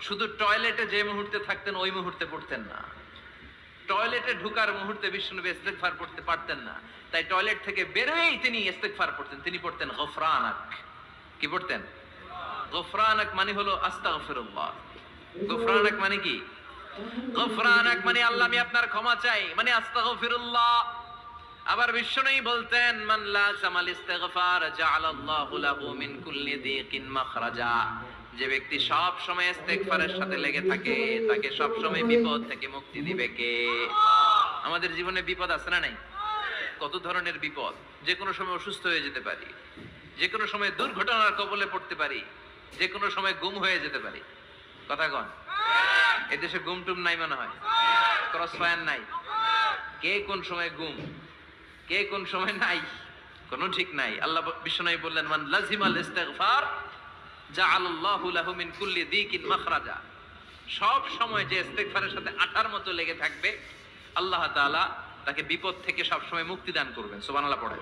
শুধু টয়লেটে যে মুহূর্তে থাকতেন ওই মুহূর্তে পড়তেন না, টয়লেটে ঢুকার মুহূর্তে বিষ্ণুনবী ইস্তেগফার পড়তে পারতেন না, তাই টয়লেট থেকে বেরোয়েই তিনি ইস্তেগফার পড়তেন। তিনি পড়তেন গফরানাক। কি পড়তেন? গফরানাক মানে হলো আস্তাগফিরুল্লাহ। গফরানাক মানে কি? গফরানাক মানে আল্লাহ আমি আপনার ক্ষমা চাই, মানে আস্তাগফিরুল্লাহ। আবার বিষ্ণুই বলতেন মান লাযামাল ইস্তিগফার জাআলাল্লাহু লাহু মিন কুল্লি দিকিন মাখরাজা। যে ব্যক্তি সব সময় ইস্তেগফারের সাথে লেগে থাকে তাকে সব সময় বিপদ থেকে মুক্তি দিবে কে? আমাদের জীবনে বিপদ আছে না নাই? কত ধরনের বিপদ। যে কোনো সময় অসুস্থ হয়ে যেতে পারি, যে কোনো সময় দুর্ঘটনার কবলে পড়তে পারি, যে কোনো সময় গুম হয়ে যেতে পারি। কথা কন, এদেশে গুম টুম নাই মনে হয়, ক্রস ফায়ার নাই। কে কোন সময় গুম, কে কোন সময় নাই, কোনো ঠিক নাই। আল্লাহ বিষ্ণু বললেন মান লাজিমাল ইস্তিগফার জাআলাল্লাহু লাহু মিন কুল্লি দিকিন মাখরাজা। সব সময় যে ইস্তিগফারের সাথে আঠার মতো লেগে থাকবে আল্লাহ তাআলা তাকে বিপদ থেকে সব সময় মুক্তি দান করবেন। সুবহানাল্লাহ পড়ে।